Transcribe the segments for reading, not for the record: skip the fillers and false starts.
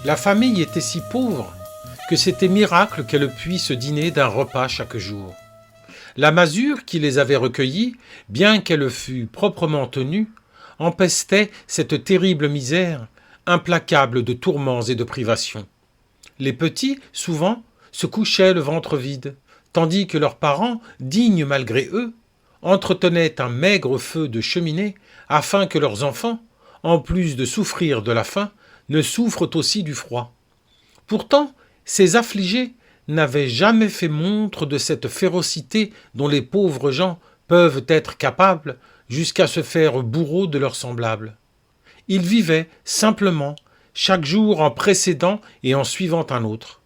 La famille était si pauvre que c'était miracle qu'elle puisse dîner d'un repas chaque jour. La masure qui les avait recueillis, bien qu'elle fût proprement tenue, empestait cette terrible misère, implacable de tourments et de privations. Les petits, souvent, se couchaient le ventre vide, tandis que leurs parents, dignes malgré eux, entretenaient un maigre feu de cheminée afin que leurs enfants, en plus de souffrir de la faim, ne souffrent aussi du froid. Pourtant, ces affligés n'avaient jamais fait montre de cette férocité dont les pauvres gens peuvent être capables jusqu'à se faire bourreaux de leurs semblables. Ils vivaient simplement, chaque jour en précédant et en suivant un autre.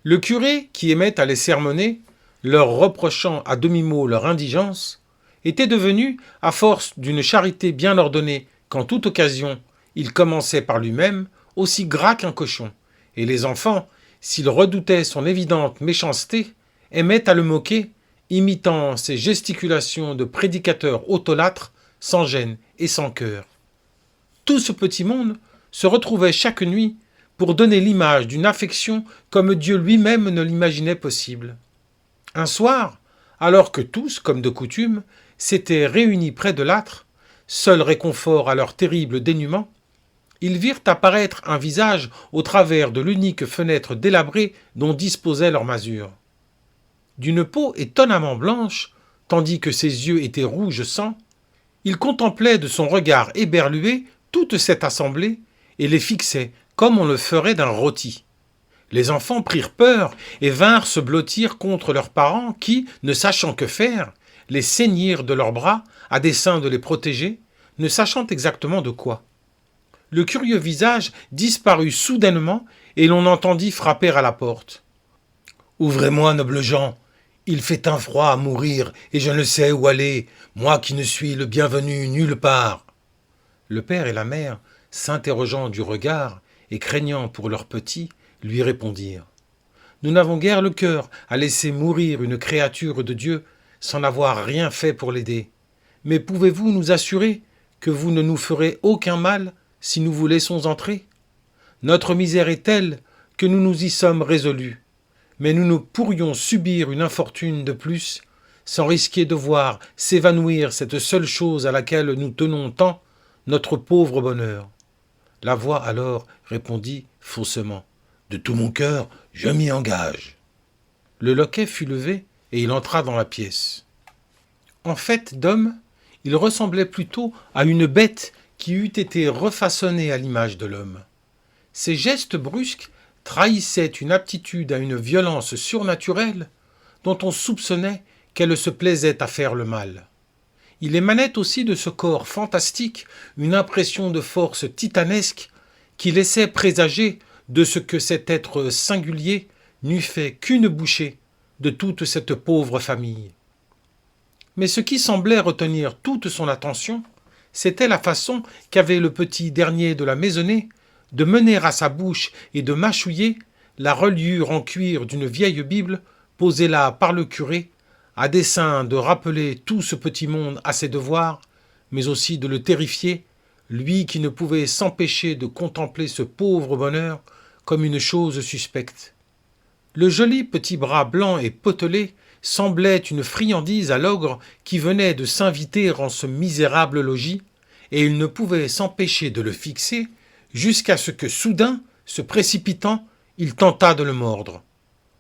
Le curé, qui aimait à les sermonner, leur reprochant à demi-mot leur indigence, était devenu, à force d'une charité bien ordonnée qu'en toute occasion il commençait par lui-même, aussi gras qu'un cochon, et les enfants, s'ils redoutaient son évidente méchanceté, aimaient à le moquer, imitant ses gesticulations de prédicateur autolâtre, sans gêne et sans cœur. Tout ce petit monde se retrouvait chaque nuit pour donner l'image d'une affection comme Dieu lui-même ne l'imaginait possible. Un soir, alors que tous, comme de coutume, s'étaient réunis près de l'âtre, seul réconfort à leur terrible dénuement, ils virent apparaître un visage au travers de l'unique fenêtre délabrée dont disposait leur masure. D'une peau étonnamment blanche, tandis que ses yeux étaient rouge sang, il contemplait de son regard éberlué toute cette assemblée et les fixait comme on le ferait d'un rôti. Les enfants prirent peur et vinrent se blottir contre leurs parents qui, ne sachant que faire, les ceignirent de leurs bras à dessein de les protéger, ne sachant exactement de quoi. Le curieux visage disparut soudainement et l'on entendit frapper à la porte. « Ouvrez-moi, nobles gens, il fait un froid à mourir et je ne sais où aller, moi qui ne suis le bienvenu nulle part. » Le père et la mère, s'interrogeant du regard et craignant pour leurs petits, lui répondirent. « Nous n'avons guère le cœur à laisser mourir une créature de Dieu sans n'avoir rien fait pour l'aider. Mais pouvez-vous nous assurer que vous ne nous ferez aucun mal si nous vous laissons entrer? Notre misère est telle que nous nous y sommes résolus, mais nous ne pourrions subir une infortune de plus sans risquer de voir s'évanouir cette seule chose à laquelle nous tenons tant, notre pauvre bonheur. » La voix alors répondit faussement. « De tout mon cœur, je m'y engage. » Le loquet fut levé et il entra dans la pièce. En fait d'homme, il ressemblait plutôt à une bête qui eût été refaçonnée à l'image de l'homme. Ses gestes brusques trahissaient une aptitude à une violence surnaturelle dont on soupçonnait qu'elle se plaisait à faire le mal. Il émanait aussi de ce corps fantastique une impression de force titanesque qui laissait présager de ce que cet être singulier n'eût fait qu'une bouchée de toute cette pauvre famille. Mais ce qui semblait retenir toute son attention, c'était la façon qu'avait le petit dernier de la maisonnée de mener à sa bouche et de mâchouiller la reliure en cuir d'une vieille Bible posée là par le curé, à dessein de rappeler tout ce petit monde à ses devoirs, mais aussi de le terrifier, lui qui ne pouvait s'empêcher de contempler ce pauvre bonheur comme une chose suspecte. Le joli petit bras blanc et potelé semblait une friandise à l'ogre qui venait de s'inviter en ce misérable logis, et il ne pouvait s'empêcher de le fixer jusqu'à ce que soudain, se précipitant, il tenta de le mordre.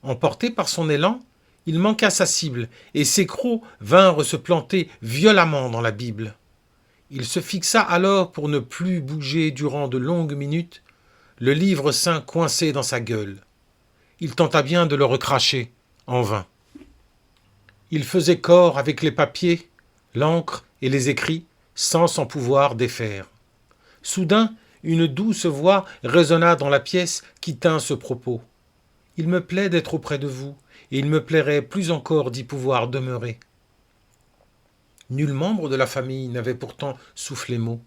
Emporté par son élan, il manqua sa cible, et ses crocs vinrent se planter violemment dans la Bible. Il se fixa alors pour ne plus bouger durant de longues minutes, le livre saint coincé dans sa gueule. Il tenta bien de le recracher, en vain. Il faisait corps avec les papiers, l'encre et les écrits, sans s'en pouvoir défaire. Soudain, une douce voix résonna dans la pièce qui tint ce propos. « Il me plaît d'être auprès de vous, et il me plairait plus encore d'y pouvoir demeurer. » Nul membre de la famille n'avait pourtant soufflé mot.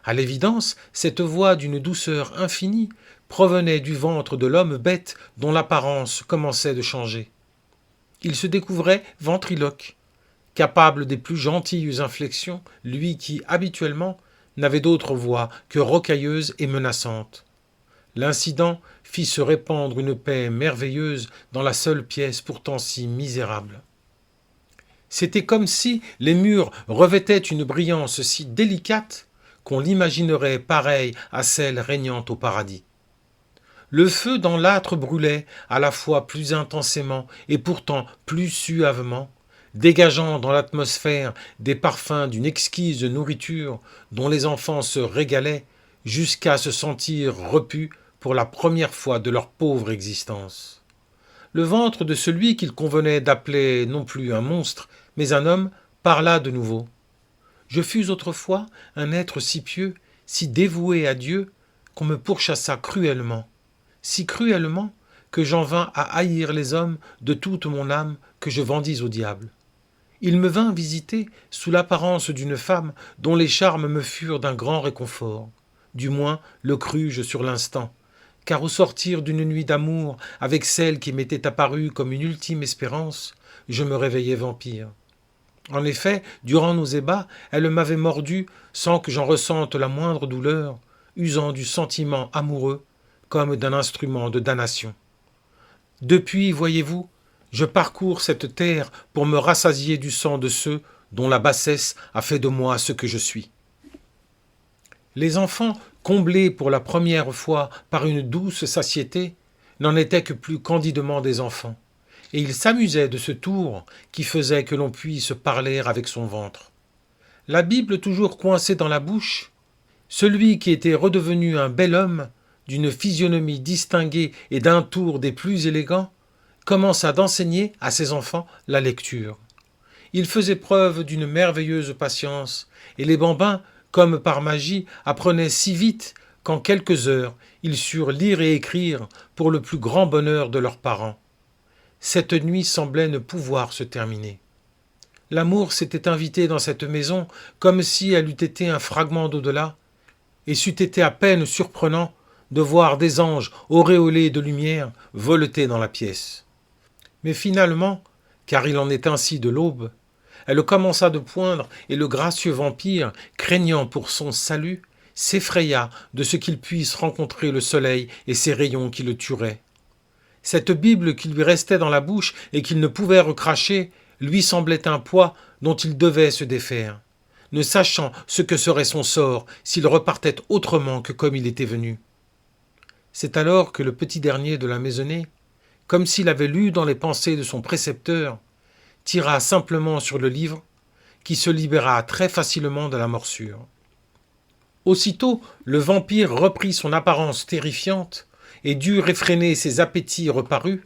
À l'évidence, cette voix d'une douceur infinie provenait du ventre de l'homme bête dont l'apparence commençait de changer. Il se découvrait ventriloque, capable des plus gentilles inflexions, lui qui, habituellement, n'avait d'autre voix que rocailleuse et menaçante. L'incident fit se répandre une paix merveilleuse dans la seule pièce pourtant si misérable. C'était comme si les murs revêtaient une brillance si délicate qu'on l'imaginerait pareille à celle régnant au paradis. Le feu dans l'âtre brûlait à la fois plus intensément et pourtant plus suavement, dégageant dans l'atmosphère des parfums d'une exquise nourriture dont les enfants se régalaient jusqu'à se sentir repus pour la première fois de leur pauvre existence. Le ventre de celui qu'il convenait d'appeler non plus un monstre, mais un homme, parla de nouveau. Je fus autrefois un être si pieux, si dévoué à Dieu, qu'on me pourchassa cruellement, si cruellement que j'en vins à haïr les hommes de toute mon âme que je vendis au diable. Il me vint visiter sous l'apparence d'une femme dont les charmes me furent d'un grand réconfort. Du moins le crus-je sur l'instant, car au sortir d'une nuit d'amour avec celle qui m'était apparue comme une ultime espérance, je me réveillai vampire. En effet, durant nos ébats, elle m'avait mordu sans que j'en ressente la moindre douleur, usant du sentiment amoureux comme d'un instrument de damnation. Depuis, voyez-vous, je parcours cette terre pour me rassasier du sang de ceux dont la bassesse a fait de moi ce que je suis. Les enfants, comblés pour la première fois par une douce satiété, n'en étaient que plus candidement des enfants, et ils s'amusaient de ce tour qui faisait que l'on puisse parler avec son ventre. La Bible toujours coincée dans la bouche, celui qui était redevenu un bel homme, d'une physionomie distinguée et d'un tour des plus élégants, commença d'enseigner à ses enfants la lecture. Il faisait preuve d'une merveilleuse patience, et les bambins, comme par magie, apprenaient si vite qu'en quelques heures, ils surent lire et écrire pour le plus grand bonheur de leurs parents. Cette nuit semblait ne pouvoir se terminer. L'amour s'était invité dans cette maison comme si elle eût été un fragment d'au-delà, et c'eût été à peine surprenant de voir des anges auréolés de lumière voleter dans la pièce. Mais finalement, car il en est ainsi de l'aube, elle commença de poindre et le gracieux vampire, craignant pour son salut, s'effraya de ce qu'il puisse rencontrer le soleil et ses rayons qui le tueraient. Cette Bible qui lui restait dans la bouche et qu'il ne pouvait recracher lui semblait un poids dont il devait se défaire, ne sachant ce que serait son sort s'il repartait autrement que comme il était venu. C'est alors que le petit dernier de la maisonnée, comme s'il avait lu dans les pensées de son précepteur, tira simplement sur le livre, qui se libéra très facilement de la morsure. Aussitôt, le vampire reprit son apparence terrifiante et dut réfréner ses appétits reparus,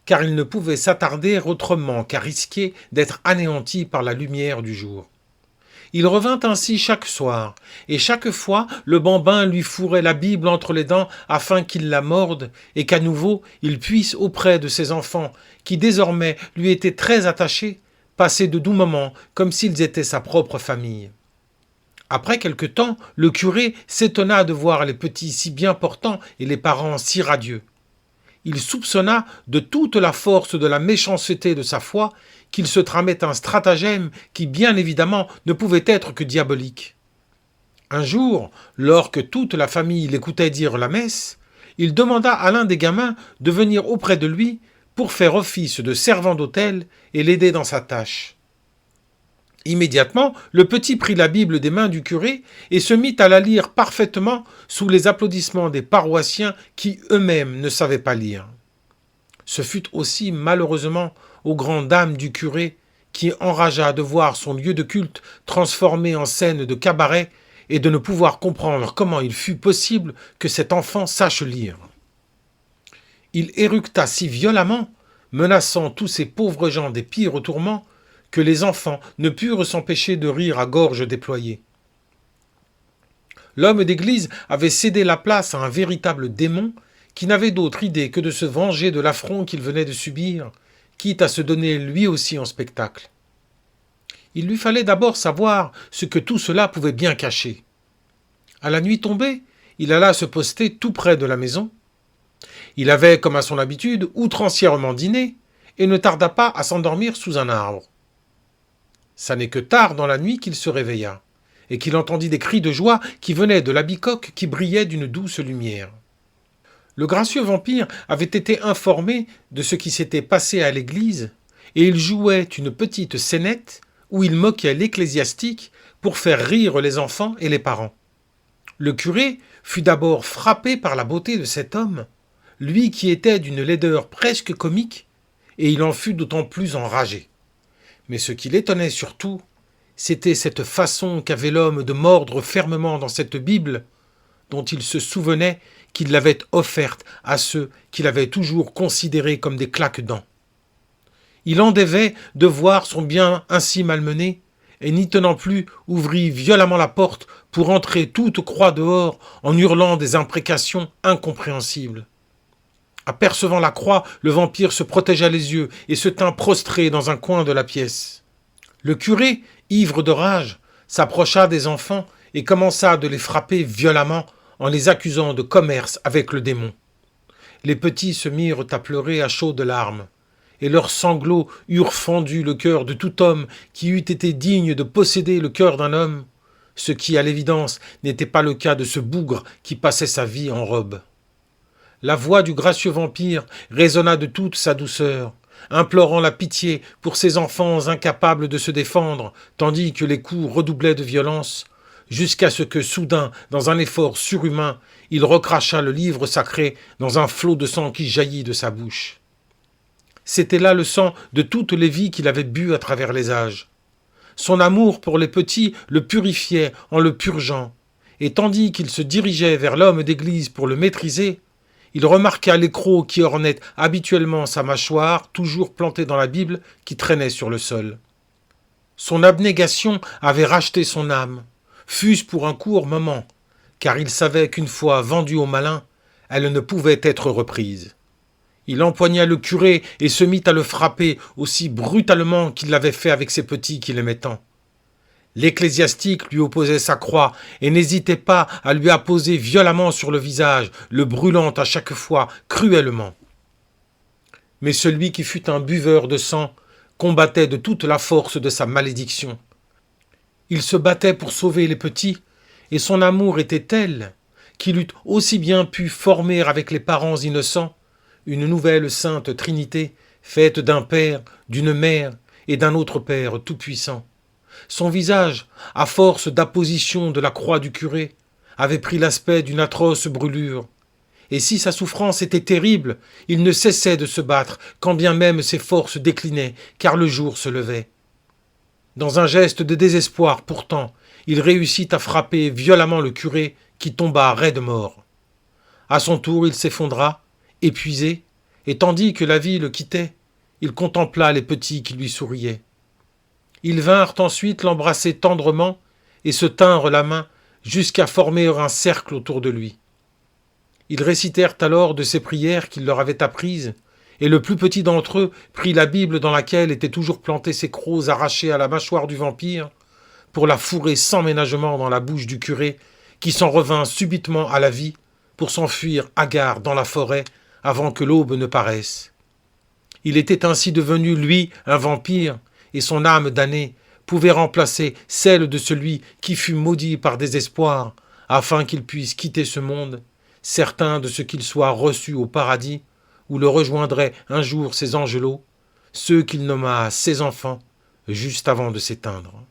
car il ne pouvait s'attarder autrement qu'à risquer d'être anéanti par la lumière du jour. Il revint ainsi chaque soir, et chaque fois le bambin lui fourrait la Bible entre les dents afin qu'il la morde, et qu'à nouveau il puisse auprès de ses enfants, qui désormais lui étaient très attachés, passer de doux moments comme s'ils étaient sa propre famille. Après quelque temps, le curé s'étonna de voir les petits si bien portants et les parents si radieux. Il soupçonna de toute la force de la méchanceté de sa foi qu'il se tramait un stratagème qui, bien évidemment, ne pouvait être que diabolique. Un jour, lorsque toute la famille l'écoutait dire la messe, il demanda à l'un des gamins de venir auprès de lui pour faire office de servant d'autel et l'aider dans sa tâche. Immédiatement, le petit prit la Bible des mains du curé et se mit à la lire parfaitement sous les applaudissements des paroissiens qui eux-mêmes ne savaient pas lire. Ce fut aussi malheureusement aux grandes dames du curé qui enragea de voir son lieu de culte transformé en scène de cabaret et de ne pouvoir comprendre comment il fut possible que cet enfant sache lire. Il éructa si violemment, menaçant tous ces pauvres gens des pires tourments, que les enfants ne purent s'empêcher de rire à gorge déployée. L'homme d'église avait cédé la place à un véritable démon qui n'avait d'autre idée que de se venger de l'affront qu'il venait de subir, quitte à se donner lui aussi en spectacle. Il lui fallait d'abord savoir ce que tout cela pouvait bien cacher. À la nuit tombée, il alla se poster tout près de la maison. Il avait, comme à son habitude, outrancièrement dîné et ne tarda pas à s'endormir sous un arbre. Ça n'est que tard dans la nuit qu'il se réveilla, et qu'il entendit des cris de joie qui venaient de la bicoque qui brillait d'une douce lumière. Le gracieux vampire avait été informé de ce qui s'était passé à l'église, et il jouait une petite scénette où il moquait l'ecclésiastique pour faire rire les enfants et les parents. Le curé fut d'abord frappé par la beauté de cet homme, lui qui était d'une laideur presque comique, et il en fut d'autant plus enragé. Mais ce qui l'étonnait surtout, c'était cette façon qu'avait l'homme de mordre fermement dans cette Bible, dont il se souvenait qu'il l'avait offerte à ceux qu'il avait toujours considérés comme des claque-dents. Il en dévait de voir son bien ainsi malmené, et n'y tenant plus, ouvrit violemment la porte pour entrer toute croix dehors en hurlant des imprécations incompréhensibles. Apercevant la croix, le vampire se protégea les yeux et se tint prostré dans un coin de la pièce. Le curé, ivre de rage, s'approcha des enfants et commença de les frapper violemment en les accusant de commerce avec le démon. Les petits se mirent à pleurer à chaudes larmes, et leurs sanglots eurent fendu le cœur de tout homme qui eût été digne de posséder le cœur d'un homme, ce qui, à l'évidence, n'était pas le cas de ce bougre qui passait sa vie en robe. La voix du gracieux vampire résonna de toute sa douceur, implorant la pitié pour ces enfants incapables de se défendre, tandis que les coups redoublaient de violence, jusqu'à ce que, soudain, dans un effort surhumain, il recracha le livre sacré dans un flot de sang qui jaillit de sa bouche. C'était là le sang de toutes les vies qu'il avait bu à travers les âges. Son amour pour les petits le purifiait en le purgeant, et tandis qu'il se dirigeait vers l'homme d'église pour le maîtriser, il remarqua l'écrou qui ornait habituellement sa mâchoire, toujours plantée dans la Bible, qui traînait sur le sol. Son abnégation avait racheté son âme, fût-ce pour un court moment, car il savait qu'une fois vendue au malin, elle ne pouvait être reprise. Il empoigna le curé et se mit à le frapper aussi brutalement qu'il l'avait fait avec ses petits qu'il aimait tant. L'ecclésiastique lui opposait sa croix et n'hésitait pas à lui apposer violemment sur le visage, le brûlant à chaque fois cruellement. Mais celui qui fut un buveur de sang combattait de toute la force de sa malédiction. Il se battait pour sauver les petits, et son amour était tel qu'il eût aussi bien pu former avec les parents innocents une nouvelle sainte Trinité faite d'un Père, d'une Mère et d'un autre Père tout-puissant. Son visage, à force d'apposition de la croix du curé, avait pris l'aspect d'une atroce brûlure. Et si sa souffrance était terrible, il ne cessait de se battre, quand bien même ses forces déclinaient, car le jour se levait. Dans un geste de désespoir, pourtant, il réussit à frapper violemment le curé, qui tomba raide mort. À son tour, il s'effondra, épuisé, et tandis que la vie le quittait, il contempla les petits qui lui souriaient. Ils vinrent ensuite l'embrasser tendrement et se tinrent la main jusqu'à former un cercle autour de lui. Ils récitèrent alors de ces prières qu'il leur avait apprises, et le plus petit d'entre eux prit la Bible dans laquelle étaient toujours plantés ces crocs arrachés à la mâchoire du vampire, pour la fourrer sans ménagement dans la bouche du curé, qui s'en revint subitement à la vie pour s'enfuir hagard dans la forêt avant que l'aube ne paraisse. Il était ainsi devenu, lui, un vampire, et son âme damnée pouvait remplacer celle de celui qui fut maudit par désespoir, afin qu'il puisse quitter ce monde, certain de ce qu'il soit reçu au paradis, où le rejoindraient un jour ses angelots, ceux qu'il nomma ses enfants, juste avant de s'éteindre.